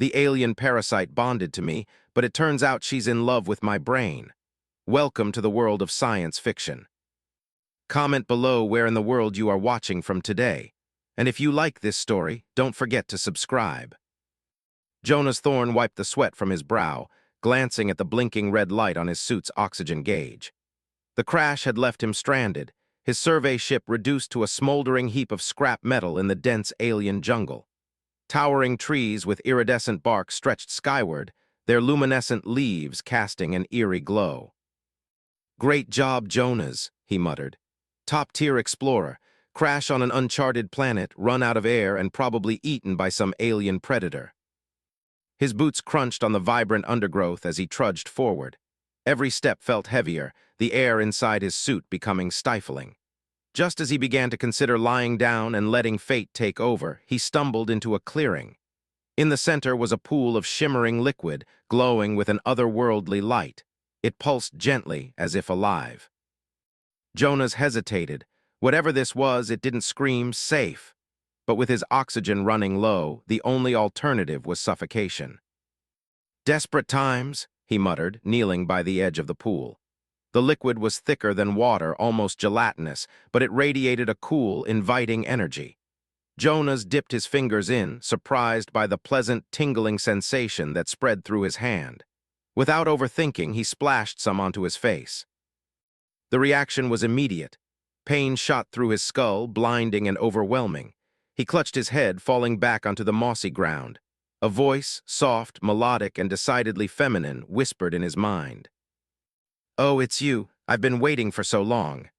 The alien parasite bonded to me, but it turns out she's in love with my brain. Welcome to the world of science fiction. Comment below where in the world you are watching from today. And if you like this story, don't forget to subscribe. Jonas Thorne wiped the sweat from his brow, glancing at the blinking red light on his suit's oxygen gauge. The crash had left him stranded, his survey ship reduced to a smoldering heap of scrap metal in the dense alien jungle. Towering trees with iridescent bark stretched skyward, their luminescent leaves casting an eerie glow. "Great job, Jonas," he muttered. "Top-tier explorer. Crash on an uncharted planet, run out of air, and probably eaten by some alien predator." His boots crunched on the vibrant undergrowth as he trudged forward. Every step felt heavier, the air inside his suit becoming stifling. Just as he began to consider lying down and letting fate take over, he stumbled into a clearing. In the center was a pool of shimmering liquid, glowing with an otherworldly light. It pulsed gently, as if alive. Jonas hesitated. Whatever this was, it didn't scream safe. But with his oxygen running low, the only alternative was suffocation. "Desperate times," he muttered, kneeling by the edge of the pool. The liquid was thicker than water, almost gelatinous, but it radiated a cool, inviting energy. Jonas dipped his fingers in, surprised by the pleasant, tingling sensation that spread through his hand. Without overthinking, he splashed some onto his face. The reaction was immediate. Pain shot through his skull, blinding and overwhelming. He clutched his head, falling back onto the mossy ground. A voice, soft, melodic, and decidedly feminine, whispered in his mind. "Oh, it's you. I've been waiting for so long."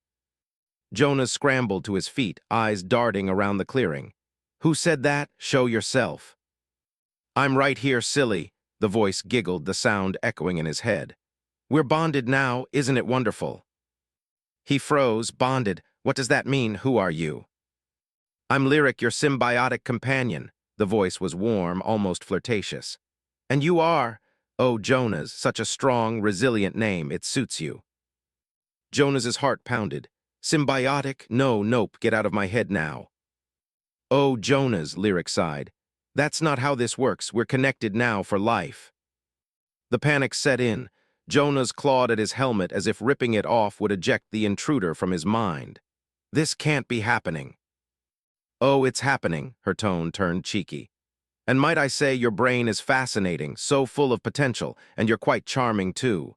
Jonas scrambled to his feet, eyes darting around the clearing. "Who said that? Show yourself." "I'm right here, silly," the voice giggled, the sound echoing in his head. "We're bonded now, isn't it wonderful?" He froze. "Bonded? What does that mean? Who are you?" "I'm Lyric, your symbiotic companion." The voice was warm, almost flirtatious. "And you are? Oh, Jonas, such a strong, resilient name, it suits you." Jonas's heart pounded. "Symbiotic? No, nope, get out of my head now." "Oh, Jonas," Lyric sighed. "That's not how this works. We're connected now for life." The panic set in. Jonas clawed at his helmet as if ripping it off would eject the intruder from his mind. "This can't be happening." "Oh, it's happening," her tone turned cheeky. "And might I say your brain is fascinating, so full of potential, and you're quite charming too."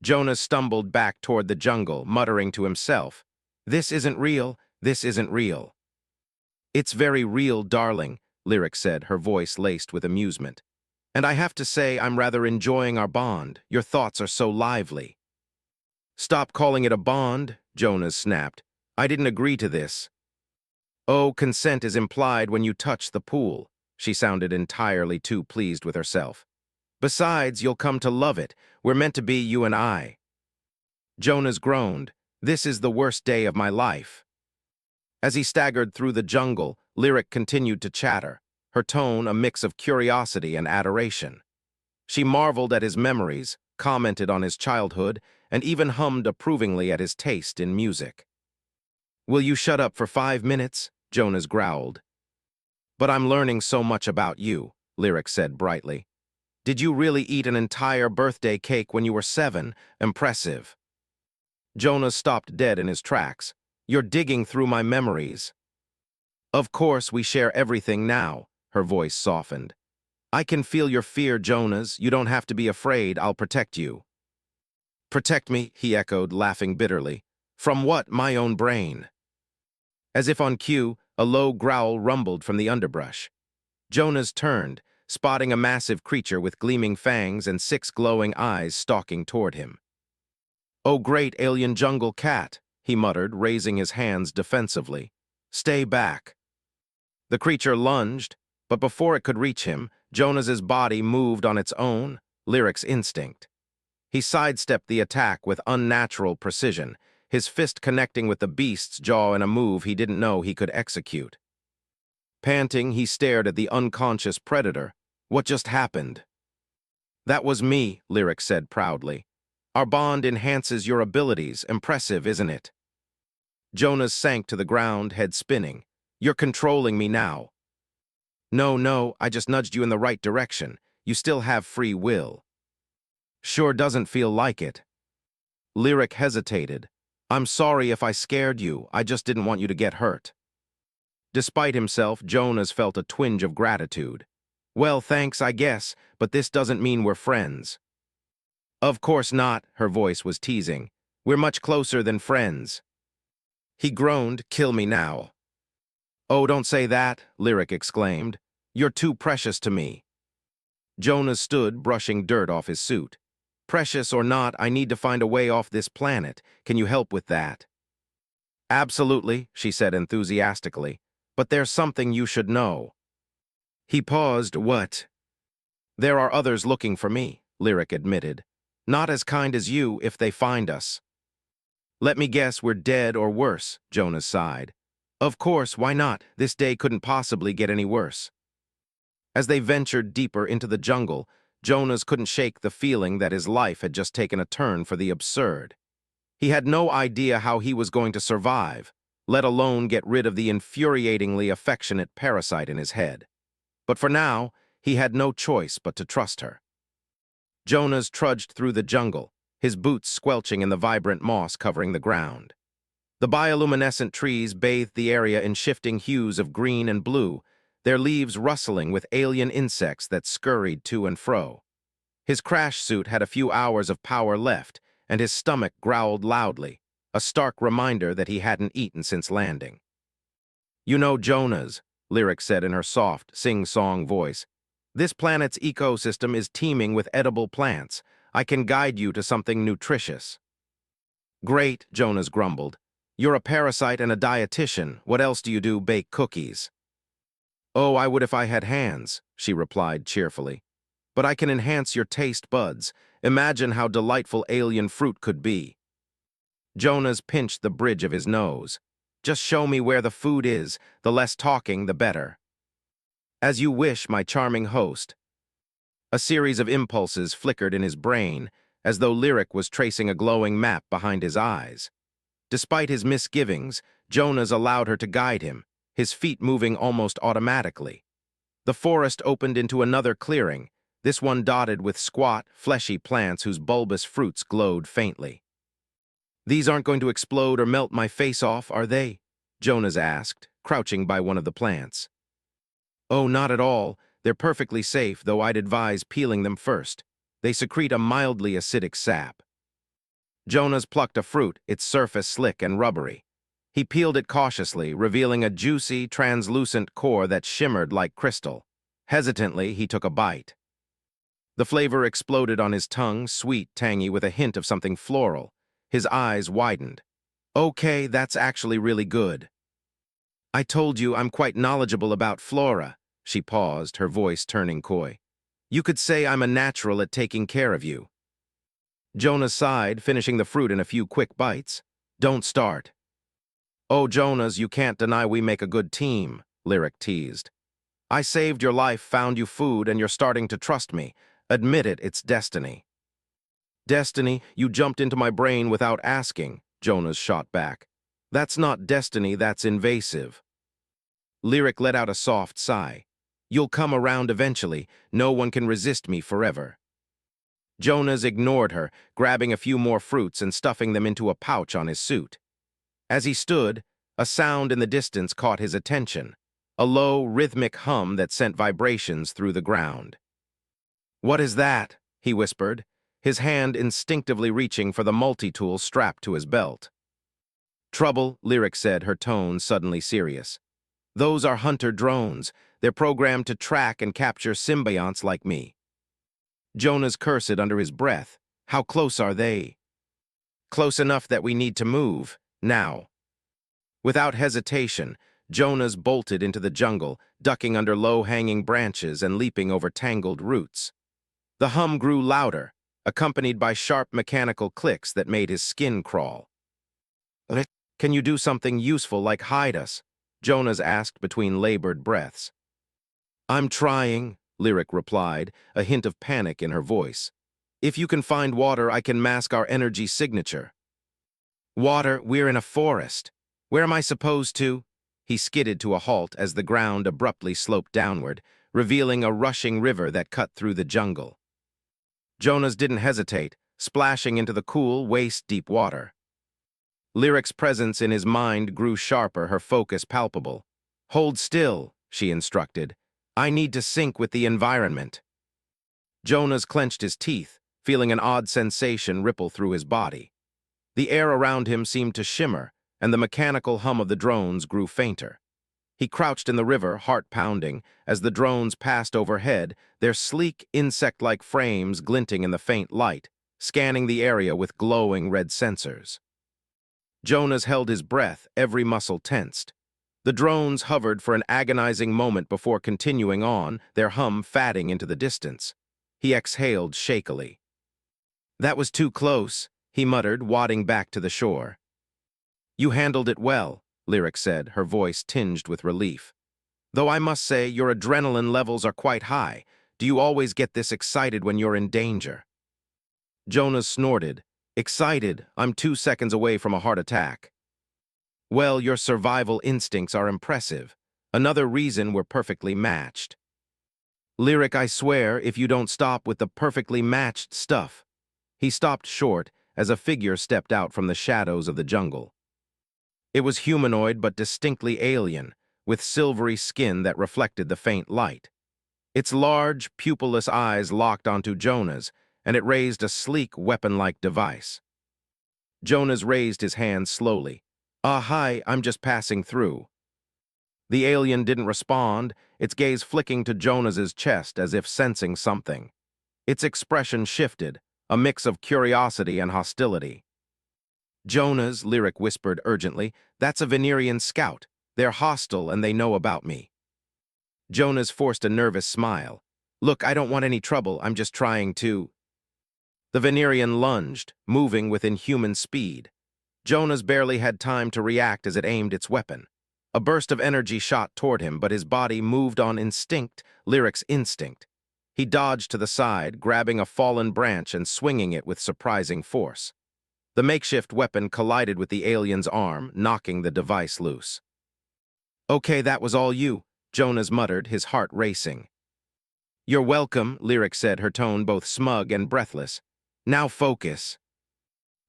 Jonas stumbled back toward the jungle, muttering to himself, "This isn't real, this isn't real." "It's very real, darling," Lyric said, her voice laced with amusement. "And I have to say I'm rather enjoying our bond. Your thoughts are so lively." "Stop calling it a bond," Jonas snapped. "I didn't agree to this." "Oh, consent is implied when you touch the pool." She sounded entirely too pleased with herself. "Besides, you'll come to love it. We're meant to be, you and I." Jonas groaned. "This is the worst day of my life." As he staggered through the jungle, Lyric continued to chatter, her tone a mix of curiosity and adoration. She marveled at his memories, commented on his childhood, and even hummed approvingly at his taste in music. "Will you shut up for 5 minutes?" Jonas growled. "But I'm learning so much about you," Lyric said brightly. "Did you really eat an entire birthday cake when you were 7? Impressive." Jonas stopped dead in his tracks. "You're digging through my memories." "Of course, we share everything now," her voice softened. "I can feel your fear, Jonas. You don't have to be afraid. I'll protect you." "Protect me," he echoed, laughing bitterly. "From what? My own brain." As if on cue, a low growl rumbled from the underbrush. Jonas turned, spotting a massive creature with gleaming fangs and 6 glowing eyes stalking toward him. "Oh, great alien jungle cat," he muttered, raising his hands defensively. "Stay back." The creature lunged, but before it could reach him, Jonas's body moved on its own, Lyric's instinct. He sidestepped the attack with unnatural precision, his fist connecting with the beast's jaw in a move he didn't know he could execute. Panting, he stared at the unconscious predator. "What just happened?" "That was me," Lyric said proudly. "Our bond enhances your abilities. Impressive, isn't it?" Jonas sank to the ground, head spinning. "You're controlling me now." No, no, I just nudged you in the right direction. You still have free will. Sure doesn't feel like it. Lyric hesitated. I'm sorry if I scared you, I just didn't want you to get hurt. Despite himself, Jonas felt a twinge of gratitude. Well, thanks, I guess, but this doesn't mean we're friends. Of course not, her voice was teasing. We're much closer than friends. He groaned, kill me now. Oh, don't say that, Lyric exclaimed. You're too precious to me. Jonas stood, brushing dirt off his suit. Precious or not, I need to find a way off this planet. Can you help with that? Absolutely, she said enthusiastically. But there's something you should know. He paused. What? There are others looking for me, Lyric admitted. Not as kind as you if they find us. Let me guess we're dead or worse, Jonas sighed. Of course, why not? This day couldn't possibly get any worse. As they ventured deeper into the jungle, Jonas couldn't shake the feeling that his life had just taken a turn for the absurd. He had no idea how he was going to survive, let alone get rid of the infuriatingly affectionate parasite in his head. But for now, he had no choice but to trust her. Jonas trudged through the jungle, his boots squelching in the vibrant moss covering the ground. The bioluminescent trees bathed the area in shifting hues of green and blue, their leaves rustling with alien insects that scurried to and fro. His crash suit had a few hours of power left, and his stomach growled loudly, a stark reminder that he hadn't eaten since landing. You know, Jonas, Lyric said in her soft, sing-song voice, this planet's ecosystem is teeming with edible plants. I can guide you to something nutritious. Great, Jonas grumbled. You're a parasite and a dietitian. What else do you do? Bake cookies? Oh, I would if I had hands, she replied cheerfully. But I can enhance your taste buds. Imagine how delightful alien fruit could be. Jonas pinched the bridge of his nose. Just show me where the food is. The less talking, the better. As you wish, my charming host. A series of impulses flickered in his brain, as though Lyric was tracing a glowing map behind his eyes. Despite his misgivings, Jonas allowed her to guide him, his feet moving almost automatically. The forest opened into another clearing, this one dotted with squat, fleshy plants whose bulbous fruits glowed faintly. These aren't going to explode or melt my face off, are they? Jonas asked, crouching by one of the plants. Oh, not at all. They're perfectly safe, though I'd advise peeling them first. They secrete a mildly acidic sap. Jonas plucked a fruit, its surface slick and rubbery. He peeled it cautiously, revealing a juicy, translucent core that shimmered like crystal. Hesitantly, he took a bite. The flavor exploded on his tongue, sweet, tangy, with a hint of something floral. His eyes widened. Okay, that's actually really good. I told you I'm quite knowledgeable about flora. She paused, her voice turning coy. You could say I'm a natural at taking care of you. Jonas sighed, finishing the fruit in a few quick bites. Don't start. Oh, Jonas, you can't deny we make a good team, Lyric teased. I saved your life, found you food, and you're starting to trust me. Admit it, it's destiny. Destiny? You jumped into my brain without asking, Jonas shot back. That's not destiny, that's invasive. Lyric let out a soft sigh. You'll come around eventually. No one can resist me forever. Jonas ignored her, grabbing a few more fruits and stuffing them into a pouch on his suit. As he stood, a sound in the distance caught his attention, a low, rhythmic hum that sent vibrations through the ground. What is that? He whispered, his hand instinctively reaching for the multi-tool strapped to his belt. Trouble, Lyric said, her tone suddenly serious. Those are hunter drones. They're programmed to track and capture symbionts like me. Jonas cursed under his breath. How close are they? Close enough that we need to move, now. Without hesitation, Jonas bolted into the jungle, ducking under low-hanging branches and leaping over tangled roots. The hum grew louder, accompanied by sharp mechanical clicks that made his skin crawl. Can you do something useful like hide us? Jonas asked between labored breaths. I'm trying, Lyric replied, a hint of panic in her voice. If you can find water, I can mask our energy signature. Water? We're in a forest. Where am I supposed to? He skidded to a halt as the ground abruptly sloped downward, revealing a rushing river that cut through the jungle. Jonas didn't hesitate, splashing into the cool, waist-deep water. Lyric's presence in his mind grew sharper, her focus palpable. "Hold still," she instructed. "I need to sync with the environment." Jonas clenched his teeth, feeling an odd sensation ripple through his body. The air around him seemed to shimmer, and the mechanical hum of the drones grew fainter. He crouched in the river, heart pounding, as the drones passed overhead, their sleek, insect-like frames glinting in the faint light, scanning the area with glowing red sensors. Jonas held his breath, every muscle tensed. The drones hovered for an agonizing moment before continuing on, their hum fading into the distance. He exhaled shakily. "That was too close," he muttered, wadding back to the shore. "You handled it well," Lyric said, her voice tinged with relief. "Though I must say your adrenaline levels are quite high. Do you always get this excited when you're in danger?" Jonas snorted. "Excited? I'm 2 seconds away from a heart attack." "Well, your survival instincts are impressive. Another reason we're perfectly matched." "Lyric, I swear, if you don't stop with the perfectly matched stuff." He stopped short as a figure stepped out from the shadows of the jungle. It was humanoid but distinctly alien, with silvery skin that reflected the faint light. Its large, pupilless eyes locked onto Jonas, and it raised a sleek, weapon-like device. Jonas raised his hand slowly. Hi, I'm just passing through." The alien didn't respond, its gaze flicking to Jonas's chest as if sensing something. Its expression shifted, a mix of curiosity and hostility. "Jonas," Lyric whispered urgently, "that's a Venerian scout. They're hostile and they know about me." Jonas forced a nervous smile. "Look, I don't want any trouble, I'm just trying to—" The Venerian lunged, moving with inhuman speed. Jonas barely had time to react as it aimed its weapon. A burst of energy shot toward him, but his body moved on instinct, Lyric's instinct. He dodged to the side, grabbing a fallen branch and swinging it with surprising force. The makeshift weapon collided with the alien's arm, knocking the device loose. "Okay, that was all you," Jonas muttered, his heart racing. "You're welcome," Lyric said, her tone both smug and breathless. "Now focus."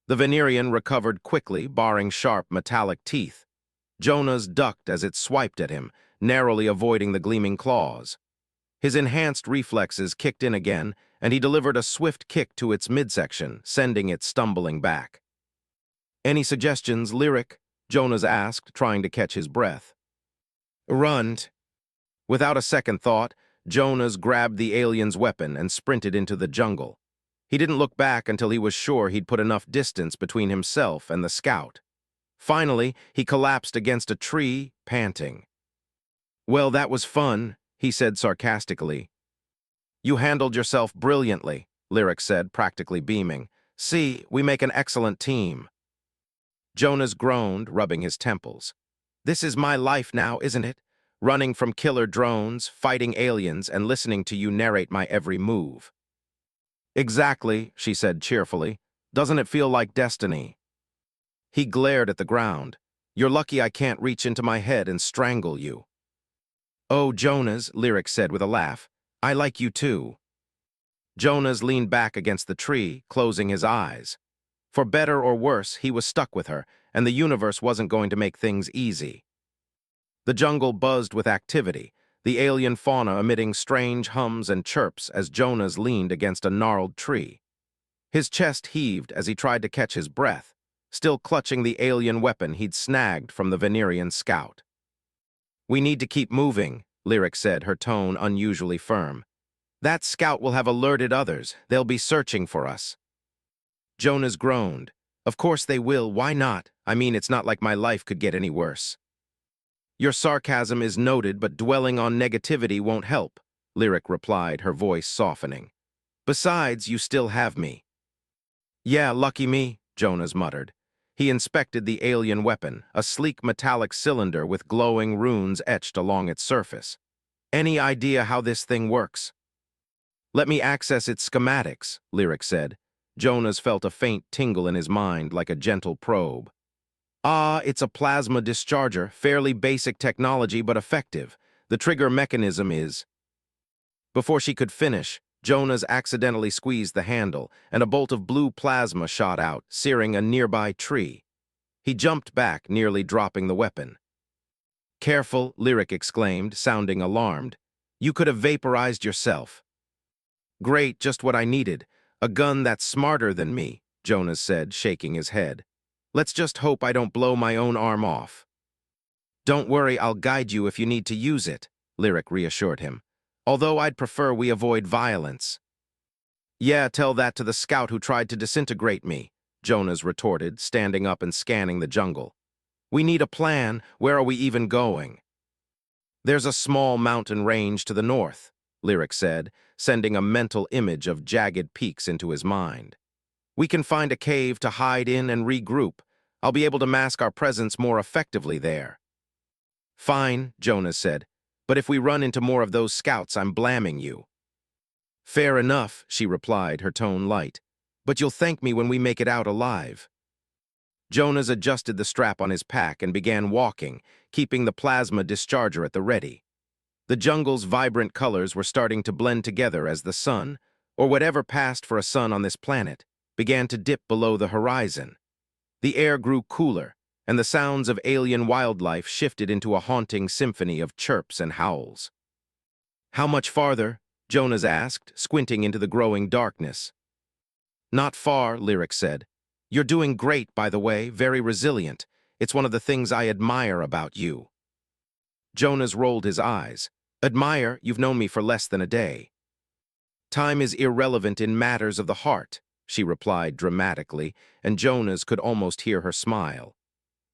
The Venerian recovered quickly, baring sharp, metallic teeth. Jonas ducked as it swiped at him, narrowly avoiding the gleaming claws. His enhanced reflexes kicked in again, and he delivered a swift kick to its midsection, sending it stumbling back. "Any suggestions, Lyric?" Jonas asked, trying to catch his breath. "Run." Without a second thought, Jonas grabbed the alien's weapon and sprinted into the jungle. He didn't look back until he was sure he'd put enough distance between himself and the scout. Finally, he collapsed against a tree, panting. "Well, that was fun," he said sarcastically. "You handled yourself brilliantly," Lyric said, practically beaming. "See, we make an excellent team." Jonas groaned, rubbing his temples. "This is my life now, isn't it? Running from killer drones, fighting aliens, and listening to you narrate my every move." "Exactly," she said cheerfully. "Doesn't it feel like destiny?" He glared at the ground. "You're lucky I can't reach into my head and strangle you." "Oh, Jonas," Lyric said with a laugh. "I like you too." Jonas leaned back against the tree, closing his eyes. For better or worse, he was stuck with her, and the universe wasn't going to make things easy. The jungle buzzed with activity, the alien fauna emitting strange hums and chirps as Jonas leaned against a gnarled tree. His chest heaved as he tried to catch his breath, still clutching the alien weapon he'd snagged from the Venerian scout. "We need to keep moving," Lyric said, her tone unusually firm. "That scout will have alerted others. They'll be searching for us." Jonas groaned. "Of course they will, why not? I mean, it's not like my life could get any worse." "Your sarcasm is noted, but dwelling on negativity won't help," Lyric replied, her voice softening. "Besides, you still have me." "Yeah, lucky me," Jonas muttered. He inspected the alien weapon, a sleek metallic cylinder with glowing runes etched along its surface. "Any idea how this thing works?" "Let me access its schematics," Lyric said. Jonas felt a faint tingle in his mind, like a gentle probe. Ah, it's a plasma discharger, fairly basic technology but effective. The trigger mechanism is... Before she could finish, Jonas accidentally squeezed the handle, and a bolt of blue plasma shot out, searing a nearby tree. He jumped back, nearly dropping the weapon. Careful, Lyric exclaimed, sounding alarmed. You could have vaporized yourself. Great, just what I needed. A gun that's smarter than me, Jonas said, shaking his head. Let's just hope I don't blow my own arm off. Don't worry, I'll guide you if you need to use it, Lyric reassured him. Although I'd prefer we avoid violence. Yeah, tell that to the scout who tried to disintegrate me, Jonas retorted, standing up and scanning the jungle. We need a plan. Where are we even going? There's a small mountain range to the north, Lyric said, sending a mental image of jagged peaks into his mind. We can find a cave to hide in and regroup. I'll be able to mask our presence more effectively there. Fine, Jonas said, but if we run into more of those scouts, I'm blaming you. Fair enough, she replied, her tone light, but you'll thank me when we make it out alive. Jonas adjusted the strap on his pack and began walking, keeping the plasma discharger at the ready. The jungle's vibrant colors were starting to blend together as the sun, or whatever passed for a sun on this planet, began to dip below the horizon. The air grew cooler, and the sounds of alien wildlife shifted into a haunting symphony of chirps and howls. How much farther? Jonas asked, squinting into the growing darkness. Not far, Lyric said. You're doing great, by the way, very resilient. It's one of the things I admire about you. Jonas rolled his eyes. Admire? You've known me for less than a day. Time is irrelevant in matters of the heart, she replied dramatically, and Jonas could almost hear her smile.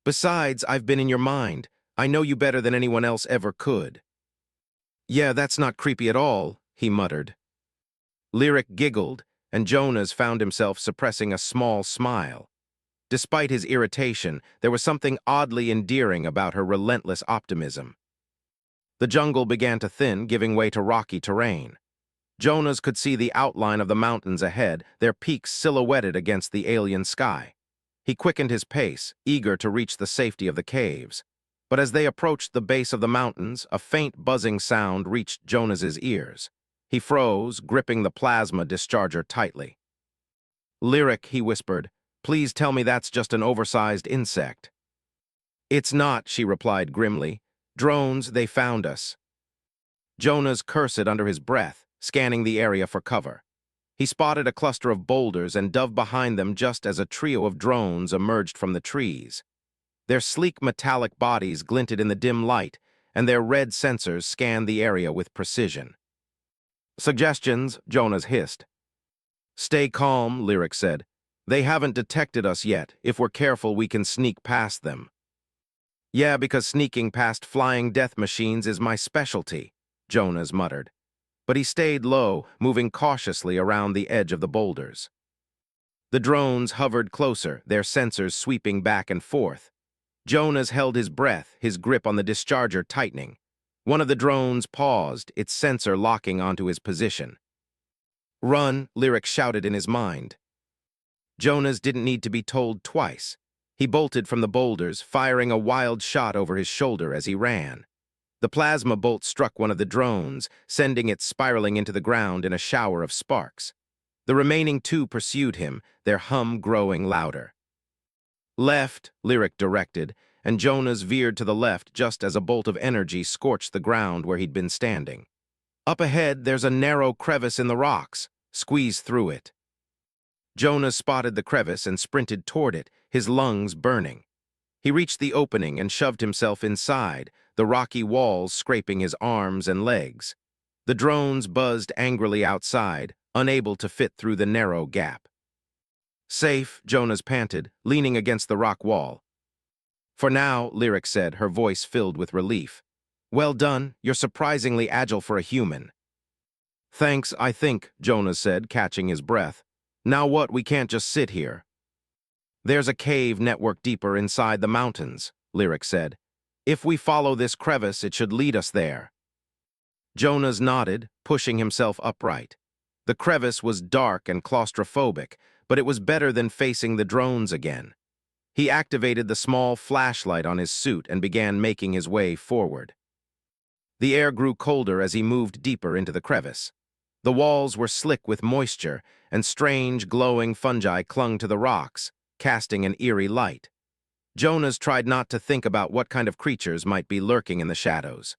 Besides, I've been in your mind. I know you better than anyone else ever could. Yeah, that's not creepy at all, he muttered. Lyric giggled, and Jonas found himself suppressing a small smile. Despite his irritation, there was something oddly endearing about her relentless optimism. The jungle began to thin, giving way to rocky terrain. Jonas could see the outline of the mountains ahead, their peaks silhouetted against the alien sky. He quickened his pace, eager to reach the safety of the caves. But as they approached the base of the mountains, a faint buzzing sound reached Jonas's ears. He froze, gripping the plasma discharger tightly. Lyric, he whispered, please tell me that's just an oversized insect. It's not, she replied grimly. Drones, they found us. Jonas cursed under his breath, scanning the area for cover. He spotted a cluster of boulders and dove behind them just as a trio of drones emerged from the trees. Their sleek metallic bodies glinted in the dim light, and their red sensors scanned the area with precision. Suggestions, Jonas hissed. Stay calm, Lyric said. They haven't detected us yet. If we're careful, we can sneak past them. Yeah, because sneaking past flying death machines is my specialty, Jonas muttered. But he stayed low, moving cautiously around the edge of the boulders. The drones hovered closer, their sensors sweeping back and forth. Jonas held his breath, his grip on the discharger tightening. One of the drones paused, its sensor locking onto his position. Run, Lyric shouted in his mind. Jonas didn't need to be told twice. He bolted from the boulders, firing a wild shot over his shoulder as he ran. The plasma bolt struck one of the drones, sending it spiraling into the ground in a shower of sparks. The remaining two pursued him, their hum growing louder. Left, Lyric directed, and Jonas veered to the left just as a bolt of energy scorched the ground where he'd been standing. Up ahead, there's a narrow crevice in the rocks. Squeeze through it. Jonas spotted the crevice and sprinted toward it, his lungs burning. He reached the opening and shoved himself inside, the rocky walls scraping his arms and legs. The drones buzzed angrily outside, unable to fit through the narrow gap. Safe, Jonas panted, leaning against the rock wall. For now, Lyric said, her voice filled with relief. Well done, you're surprisingly agile for a human. Thanks, I think, Jonas said, catching his breath. Now what, we can't just sit here. There's a cave network deeper inside the mountains, Lyric said. If we follow this crevice, it should lead us there. Jonas nodded, pushing himself upright. The crevice was dark and claustrophobic, but it was better than facing the drones again. He activated the small flashlight on his suit and began making his way forward. The air grew colder as he moved deeper into the crevice. The walls were slick with moisture, and strange, glowing fungi clung to the rocks, casting an eerie light. Jonas tried not to think about what kind of creatures might be lurking in the shadows.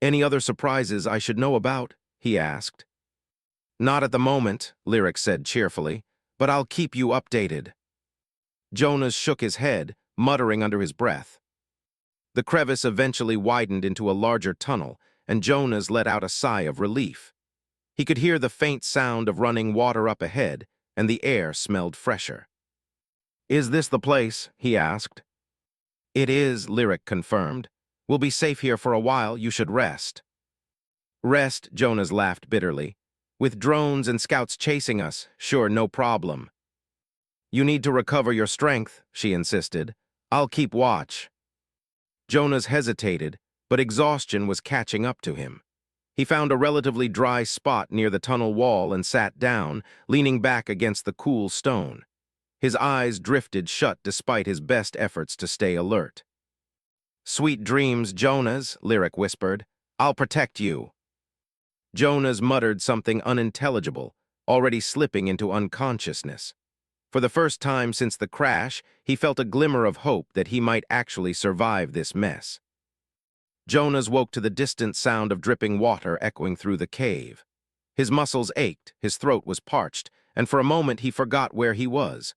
"Any other surprises I should know about?" he asked. "Not at the moment," Lyric said cheerfully, "but I'll keep you updated." Jonas shook his head, muttering under his breath. The crevice eventually widened into a larger tunnel, and Jonas let out a sigh of relief. He could hear the faint sound of running water up ahead, and the air smelled fresher. "Is this the place?" he asked. "It is," Lyric confirmed. "We'll be safe here for a while. You should rest." "Rest," Jonas laughed bitterly. "With drones and scouts chasing us, sure, no problem." "You need to recover your strength," she insisted. "I'll keep watch." Jonas hesitated, but exhaustion was catching up to him. He found a relatively dry spot near the tunnel wall and sat down, leaning back against the cool stone. His eyes drifted shut despite his best efforts to stay alert. "Sweet dreams, Jonas," Lyric whispered. "I'll protect you." Jonas muttered something unintelligible, already slipping into unconsciousness. For the first time since the crash, he felt a glimmer of hope that he might actually survive this mess. Jonas woke to the distant sound of dripping water echoing through the cave. His muscles ached, his throat was parched, and for a moment he forgot where he was.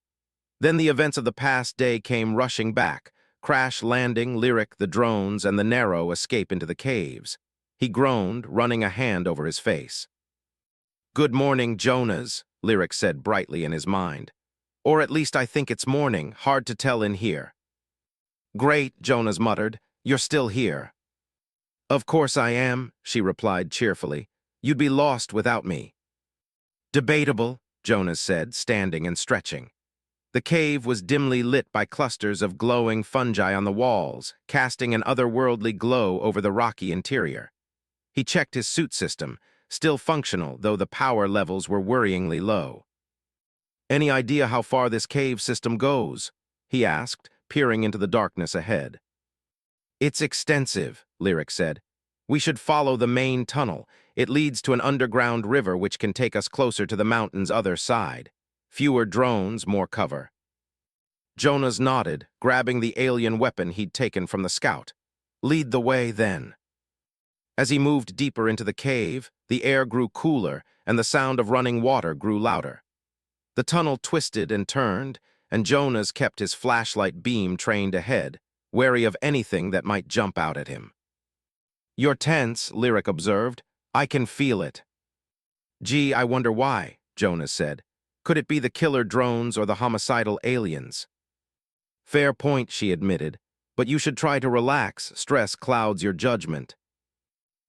Then the events of the past day came rushing back: crash landing, Lyric, the drones, and the narrow escape into the caves. He groaned, running a hand over his face. "Good morning, Jonas," Lyric said brightly in his mind. "Or at least I think it's morning, hard to tell in here." "Great," Jonas muttered. "You're still here." "Of course I am," she replied cheerfully. "You'd be lost without me." "Debatable," Jonas said, standing and stretching. The cave was dimly lit by clusters of glowing fungi on the walls, casting an otherworldly glow over the rocky interior. He checked his suit system, still functional, though the power levels were worryingly low. "Any idea how far this cave system goes?" he asked, peering into the darkness ahead. "It's extensive," Lyric said. "We should follow the main tunnel. It leads to an underground river which can take us closer to the mountain's other side. Fewer drones, more cover." Jonas nodded, grabbing the alien weapon he'd taken from the scout. "Lead the way, then." As he moved deeper into the cave, the air grew cooler and the sound of running water grew louder. The tunnel twisted and turned, and Jonas kept his flashlight beam trained ahead, wary of anything that might jump out at him. "You're tense," Lyric observed. "I can feel it." "Gee, I wonder why," Jonas said. "Could it be the killer drones or the homicidal aliens?" "Fair point," she admitted. "But you should try to relax. Stress clouds your judgment."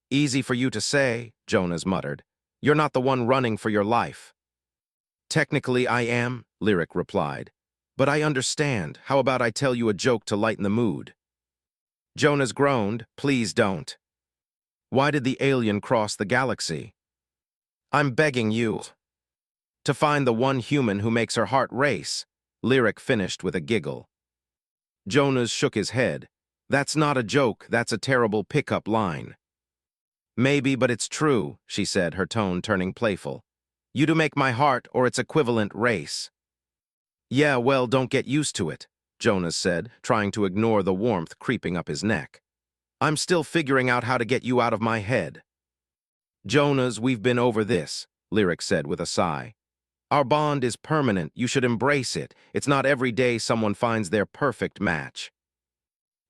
"Easy for you to say," Jonas muttered. "You're not the one running for your life." "Technically I am," Lyric replied. "But I understand. How about I tell you a joke to lighten the mood?" Jonas groaned. "Please don't." "Why did the alien cross the galaxy?" "I'm begging you." "To find the one human who makes her heart race," Lyric finished with a giggle. Jonas shook his head. "That's not a joke, that's a terrible pickup line." "Maybe, but it's true," she said, her tone turning playful. "You do make my heart or its equivalent race." "Yeah, well, don't get used to it," Jonas said, trying to ignore the warmth creeping up his neck. "I'm still figuring out how to get you out of my head." "Jonas, we've been over this," Lyric said with a sigh. "Our bond is permanent. You should embrace it. It's not every day someone finds their perfect match."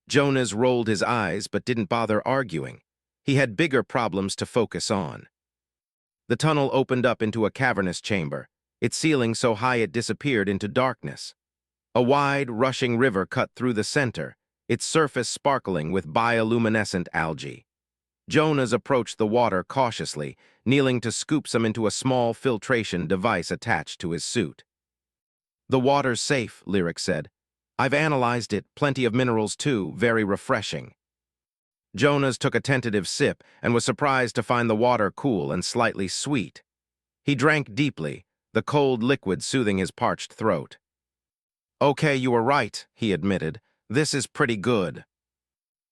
Jonas rolled his eyes but didn't bother arguing. He had bigger problems to focus on. The tunnel opened up into a cavernous chamber, its ceiling so high it disappeared into darkness. A wide, rushing river cut through the center, its surface sparkling with bioluminescent algae. Jonas approached the water cautiously, kneeling to scoop some into a small filtration device attached to his suit. "The water's safe," Lyric said. "I've analyzed it, plenty of minerals too, very refreshing." Jonas took a tentative sip and was surprised to find the water cool and slightly sweet. He drank deeply, the cold liquid soothing his parched throat. Okay, you were right, he admitted. This is pretty good.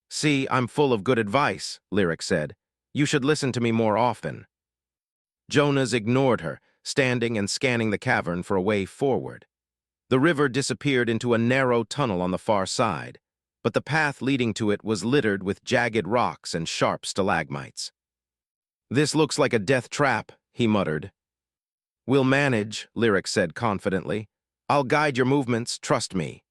See, I'm full of good advice, Lyric said. You should listen to me more often. Jonas ignored her, standing and scanning the cavern for a way forward. The river disappeared into a narrow tunnel on the far side, but the path leading to it was littered with jagged rocks and sharp stalagmites. This looks like a death trap, he muttered. We'll manage, Lyric said confidently. I'll guide your movements, trust me.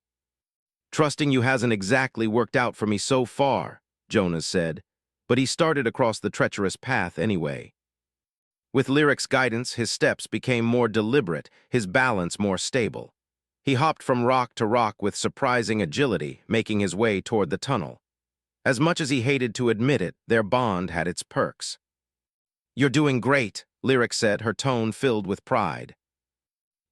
Trusting you hasn't exactly worked out for me so far, Jonas said, but he started across the treacherous path anyway. With Lyric's guidance, his steps became more deliberate, his balance more stable. He hopped from rock to rock with surprising agility, making his way toward the tunnel. As much as he hated to admit it, their bond had its perks. You're doing great, Lyric said, her tone filled with pride.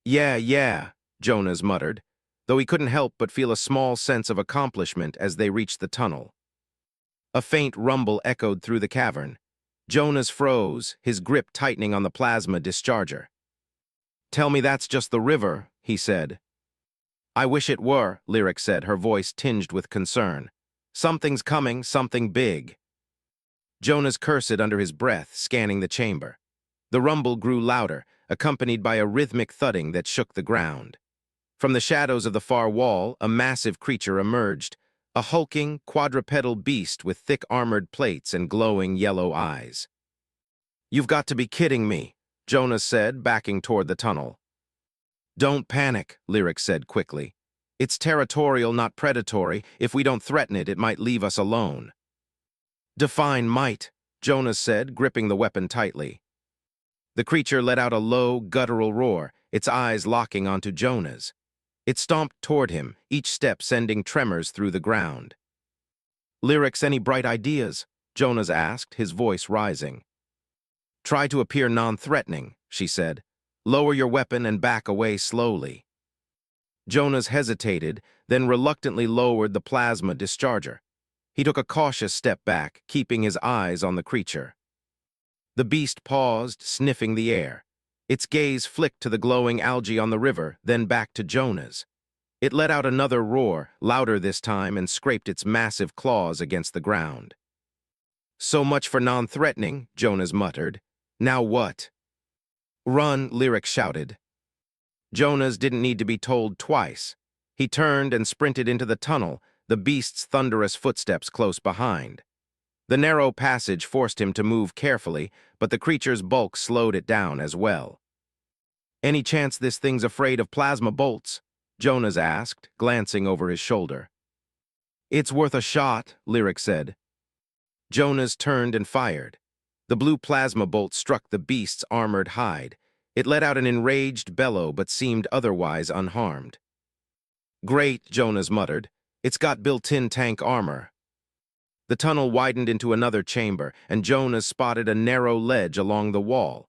Yeah, Jonas muttered, though he couldn't help but feel a small sense of accomplishment as they reached the tunnel. A faint rumble echoed through the cavern. Jonas froze, his grip tightening on the plasma discharger. Tell me that's just the river, he said. I wish it were, Lyric said, her voice tinged with concern. Something's coming, something big. Jonas cursed under his breath, scanning the chamber. The rumble grew louder, accompanied by a rhythmic thudding that shook the ground. From the shadows of the far wall, a massive creature emerged, a hulking, quadrupedal beast with thick armored plates and glowing yellow eyes. You've got to be kidding me, Jonas said, backing toward the tunnel. Don't panic, Lyric said quickly. It's territorial, not predatory. If we don't threaten it, it might leave us alone. Define might, Jonas said, gripping the weapon tightly. The creature let out a low, guttural roar, its eyes locking onto Jonas. It stomped toward him, each step sending tremors through the ground. Lyrics, any bright ideas? Jonas asked, his voice rising. Try to appear non-threatening, she said. Lower your weapon and back away slowly. Jonas hesitated, then reluctantly lowered the plasma discharger. He took a cautious step back, keeping his eyes on the creature. The beast paused, sniffing the air. Its gaze flicked to the glowing algae on the river, then back to Jonas. It let out another roar, louder this time, and scraped its massive claws against the ground. So much for non-threatening, Jonas muttered. Now what? Run, Lyric shouted. Jonas didn't need to be told twice. He turned and sprinted into the tunnel, the beast's thunderous footsteps close behind. The narrow passage forced him to move carefully, but the creature's bulk slowed it down as well. Any chance this thing's afraid of plasma bolts? Jonas asked, glancing over his shoulder. It's worth a shot, Lyric said. Jonas turned and fired. The blue plasma bolt struck the beast's armored hide. It let out an enraged bellow but seemed otherwise unharmed. Great, Jonas muttered. It's got built-in tank armor. The tunnel widened into another chamber, and Jonas spotted a narrow ledge along the wall.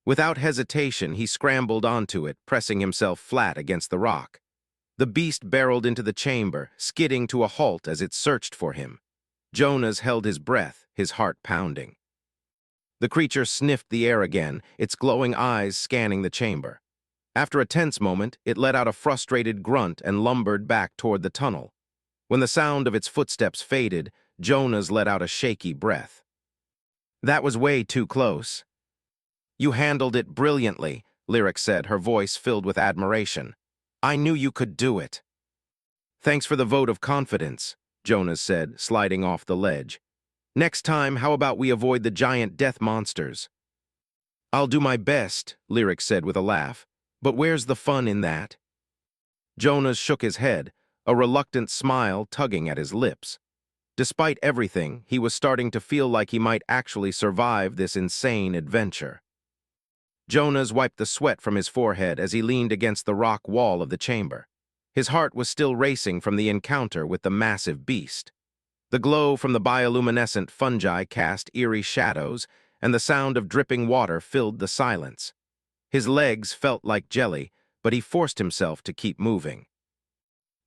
Without hesitation, he scrambled onto it, pressing himself flat against the rock. The beast barreled into the chamber, skidding to a halt as it searched for him. Jonas held his breath, his heart pounding. The creature sniffed the air again, its glowing eyes scanning the chamber. After a tense moment, it let out a frustrated grunt and lumbered back toward the tunnel. When the sound of its footsteps faded, Jonas let out a shaky breath. That was way too close. You handled it brilliantly, Lyric said, her voice filled with admiration. I knew you could do it. Thanks for the vote of confidence, Jonas said, sliding off the ledge. Next time, how about we avoid the giant death monsters? I'll do my best, Lyric said with a laugh. But where's the fun in that? Jonas shook his head, a reluctant smile tugging at his lips. Despite everything, he was starting to feel like he might actually survive this insane adventure. Jonas wiped the sweat from his forehead as he leaned against the rock wall of the chamber. His heart was still racing from the encounter with the massive beast. The glow from the bioluminescent fungi cast eerie shadows, and the sound of dripping water filled the silence. His legs felt like jelly, but he forced himself to keep moving.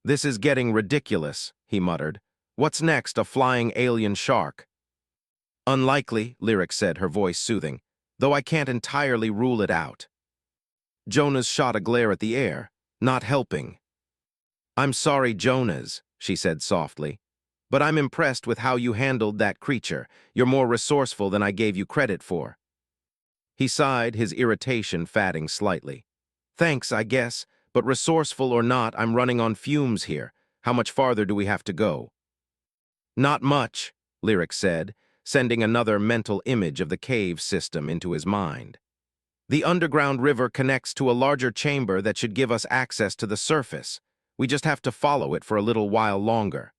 This is getting ridiculous, he muttered. What's next, a flying alien shark? Unlikely, Lyric said, her voice soothing, though I can't entirely rule it out. Jonas shot a glare at the air, not helping. I'm sorry, Jonas, she said softly. But I'm impressed with how you handled that creature. You're more resourceful than I gave you credit for. He sighed, his irritation fatting slightly. Thanks, I guess, but resourceful or not, I'm running on fumes here. How much farther do we have to go? Not much, Lyric said, sending another mental image of the cave system into his mind. The underground river connects to a larger chamber that should give us access to the surface. We just have to follow it for a little while longer.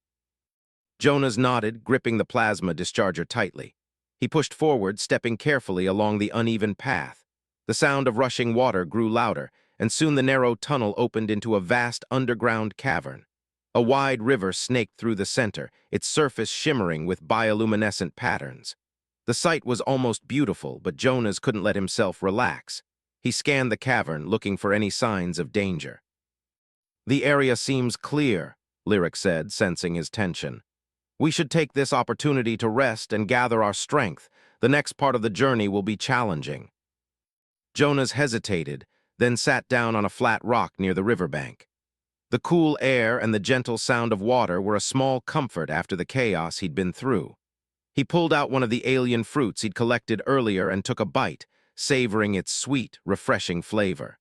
Jonas nodded, gripping the plasma discharger tightly. He pushed forward, stepping carefully along the uneven path. The sound of rushing water grew louder, and soon the narrow tunnel opened into a vast underground cavern. A wide river snaked through the center, its surface shimmering with bioluminescent patterns. The sight was almost beautiful, but Jonas couldn't let himself relax. He scanned the cavern, looking for any signs of danger. The area seems clear, Lyric said, sensing his tension. We should take this opportunity to rest and gather our strength. The next part of the journey will be challenging. Jonas hesitated, then sat down on a flat rock near the riverbank. The cool air and the gentle sound of water were a small comfort after the chaos he'd been through. He pulled out one of the alien fruits he'd collected earlier and took a bite, savoring its sweet, refreshing flavor.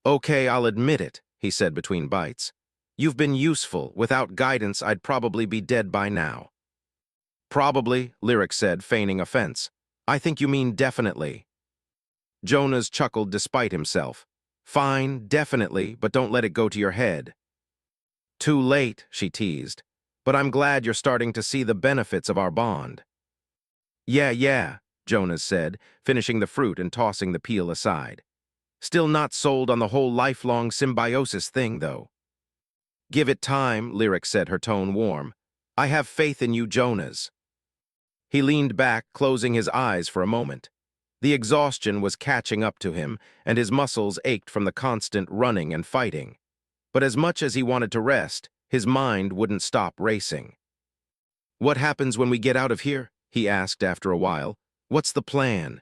Okay, I'll admit it, he said between bites. You've been useful. Without guidance, I'd probably be dead by now. Probably, Lyric said, feigning offense. I think you mean definitely. Jonas chuckled despite himself. Fine, definitely, but don't let it go to your head. Too late, she teased. But I'm glad you're starting to see the benefits of our bond. Yeah, Jonas said, finishing the fruit and tossing the peel aside. Still not sold on the whole lifelong symbiosis thing, though. Give it time, Lyric said, her tone warm. I have faith in you, Jonas. He leaned back, closing his eyes for a moment. The exhaustion was catching up to him, and his muscles ached from the constant running and fighting. But as much as he wanted to rest, his mind wouldn't stop racing. What happens when we get out of here? He asked after a while. What's the plan?